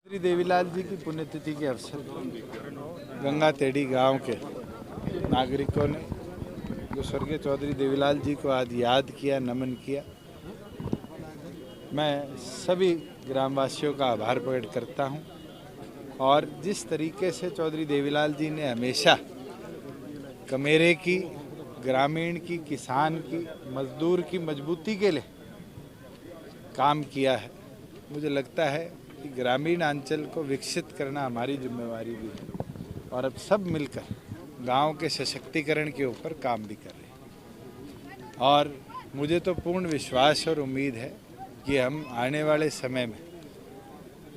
श्री देवीलाल जी की पुण्यतिथि के अवसर पर गंगा तेड़ी गांव के नागरिकों ने जो स्वर्गीय चौधरी देवीलाल जी को आज याद किया, नमन किया। मैं सभी ग्रामवासियों का आभार प्रकट करता हूं और जिस तरीके से चौधरी देवीलाल जी ने हमेशा कमेरे की, ग्रामीण की, किसान की, मजदूर की मजबूती के लिए काम किया है, मुझे लगता है कि ग्रामीण अंचल को विकसित करना हमारी जिम्मेवारी भी है और अब सब मिलकर गांव के सशक्तिकरण के ऊपर काम भी कर रहे हैं। और मुझे तो पूर्ण विश्वास और उम्मीद है कि हम आने वाले समय में,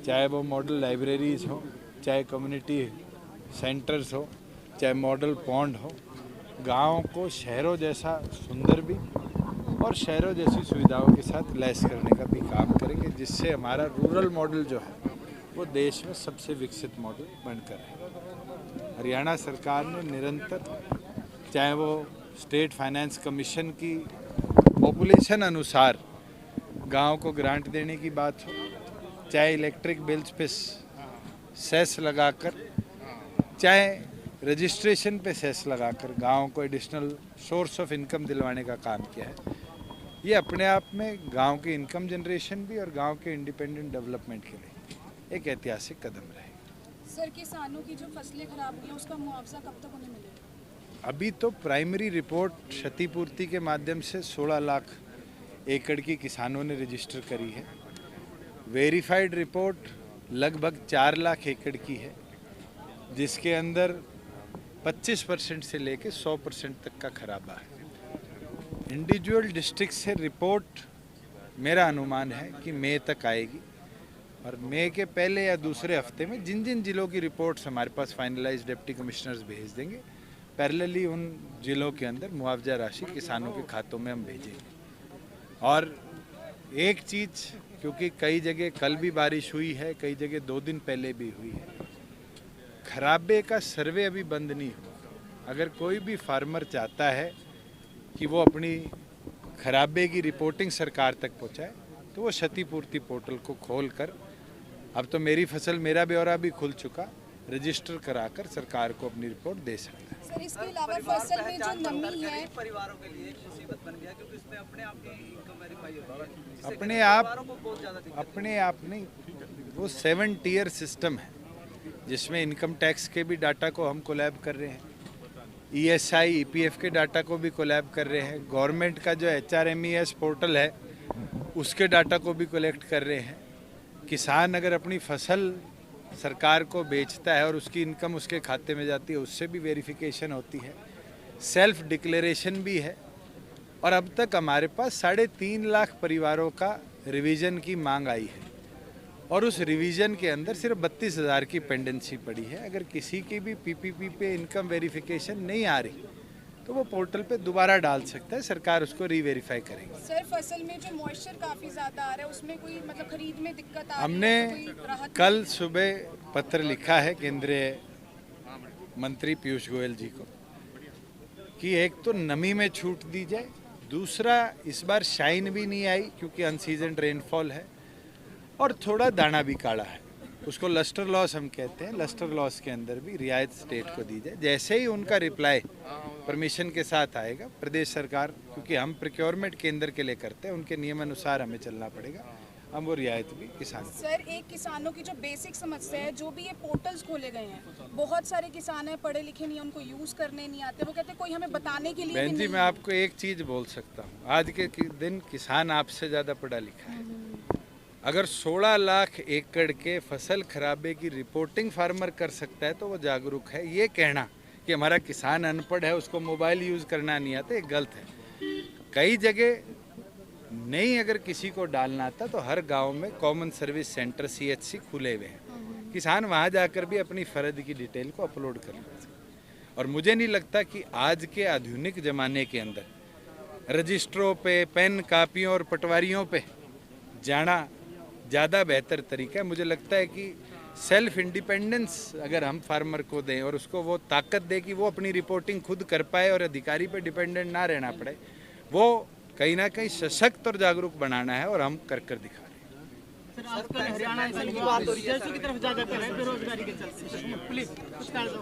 चाहे वो मॉडल लाइब्रेरीज हो, चाहे कम्युनिटी सेंटर्स हो, चाहे मॉडल पॉन्ड हो, गाँव को शहरों जैसा सुंदर भी और शहरों जैसी सुविधाओं के साथ लैस करने का भी काम करेंगे, जिससे हमारा रूरल मॉडल जो है वो देश में सबसे विकसित मॉडल बनकर है। हरियाणा सरकार ने निरंतर, चाहे वो स्टेट फाइनेंस कमीशन की पॉपुलेशन अनुसार गांव को ग्रांट देने की बात हो, चाहे इलेक्ट्रिक बिल्स पे सेस लगाकर, चाहे रजिस्ट्रेशन पे सेस लगाकर गांव को एडिशनल सोर्स ऑफ इनकम दिलवाने का काम किया है। ये अपने आप में गांव की इनकम जनरेशन भी और गांव के इंडिपेंडेंट डेवलपमेंट के लिए एक ऐतिहासिक कदम रहेगा। सर, किसानों की जो फसलें खराब हुई हैं उसका मुआवजा कब तक उन्हें मिलेगा? अभी तो प्राइमरी रिपोर्ट क्षतिपूर्ति के माध्यम से 16 लाख एकड़ की किसानों ने रजिस्टर करी है। वेरीफाइड रिपोर्ट लगभग 4 लाख एकड़ की है, जिसके अंदर 25% से लेकर 100% तक का खराबा है। इंडिविजुअल डिस्ट्रिक्ट से रिपोर्ट मेरा अनुमान है कि मई तक आएगी और मई के पहले या दूसरे हफ्ते में जिन जिन जिलों की रिपोर्ट्स हमारे पास फाइनलाइज डिप्टी कमिश्नर्स भेज देंगे, पैरेलली उन जिलों के अंदर मुआवजा राशि किसानों के खातों में हम भेजेंगे। और एक चीज़, क्योंकि कई जगह कल भी बारिश हुई है, कई जगह 2 दिन पहले भी हुई है, खराबे का सर्वे अभी बंद नहीं हुआ। अगर कोई भी फार्मर चाहता है कि वो अपनी खराबे की रिपोर्टिंग सरकार तक पहुंचाए, तो वो क्षतिपूर्ति पोर्टल को खोलकर, अब तो मेरी फसल मेरा ब्यौरा भी खुल चुका, रजिस्टर कराकर सरकार को अपनी रिपोर्ट दे सकता है। सर, इसके अलावा फसल में जो नमी है, परिवारों के लिए मुसीबत बन गया, क्योंकि इसमें अपने आप की इनकम वेरीफाई होती है। अपने आप नहीं, वो 7 टियर सिस्टम है जिसमें इनकम टैक्स के भी डाटा को हम कोलैब कर रहे हैं, ESI, EPF के डाटा को भी कोलैब कर रहे हैं, गवर्नमेंट का जो HRMES पोर्टल है उसके डाटा को भी कलेक्ट कर रहे हैं। किसान अगर अपनी फसल सरकार को बेचता है और उसकी इनकम उसके खाते में जाती है, उससे भी वेरिफिकेशन होती है, सेल्फ डिक्लेरेशन भी है। और अब तक हमारे पास 3.5 लाख परिवारों का रिवीजन की मांग आई है और उस रिवीजन के अंदर सिर्फ 32,000 की पेंडेंसी पड़ी है। अगर किसी की भी PPP पे इनकम वेरिफिकेशन नहीं आ रही तो वो पोर्टल पे दोबारा डाल सकता है, सरकार उसको रीवेरीफाई करेगी। सर, फसल में जो मॉइस्चर काफी ज्यादा आ रहा है, उसमें कोई मतलब खरीद में दिक्कत आ रही है? हमने कल सुबह पत्र लिखा है केंद्रीय मंत्री पीयूष गोयल जी को कि एक तो नमी में छूट दी जाए, दूसरा इस बार शाइन भी नहीं आई क्योंकि अनसीजन रेनफॉल है, और थोड़ा दाना भी काढ़ा है, उसको लस्टर लॉस हम कहते हैं, लस्टर लॉस के अंदर भी रियायत स्टेट को दी जाए। जैसे ही उनका रिप्लाई परमिशन के साथ आएगा, प्रदेश सरकार, क्योंकि हम प्रोक्योरमेंट केंद्र के लिए करते हैं, उनके नियम अनुसार हमें चलना पड़ेगा, हम वो रियायत भी किसान। सर, एक किसानों की जो बेसिक समस्या है, जो भी ये पोर्टल्स खोले गए हैं, बहुत सारे किसान हैं पढ़े लिखे नहीं, उनको यूज करने नहीं आते, वो कहते हैं कोई हमें बताने के लिए बहन जी, मैं आपको एक चीज बोल सकता हूँ, आज के दिन किसान आपसे ज्यादा पढ़ा लिखा है। अगर 16 लाख एकड़ के फसल खराबे की रिपोर्टिंग फार्मर कर सकता है तो वो जागरूक है। ये कहना कि हमारा किसान अनपढ़ है, उसको मोबाइल यूज़ करना नहीं आता, ये गलत है। कई जगह नहीं, अगर किसी को डालना आता तो हर गांव में कॉमन सर्विस सेंटर CHC खुले हुए हैं, किसान वहां जाकर भी अपनी फर्द की डिटेल को अपलोड कर सकते हैं। और मुझे नहीं लगता कि आज के आधुनिक ज़माने के अंदर रजिस्ट्रों पे, पेन कापियों और पटवारियों पे जाना ज़्यादा बेहतर तरीका है। मुझे लगता है कि सेल्फ इंडिपेंडेंस अगर हम फार्मर को दें और उसको वो ताकत दे कि वो अपनी रिपोर्टिंग खुद कर पाए और अधिकारी पे डिपेंडेंट ना रहना पड़े, वो कहीं ना कहीं सशक्त और जागरूक बनाना है, और हम कर दिखा रहे हैं। सर आजकल हरियाणा ऐसा की बात हो रही है की तरफ ज्यादातर है बेरोजगारी के चलते। प्लीज कुछ कर दो।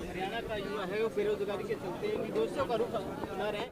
हरियाणा का युवा है वो बेरोजगारी के चलते दोस्तों का रुख अपना रहे।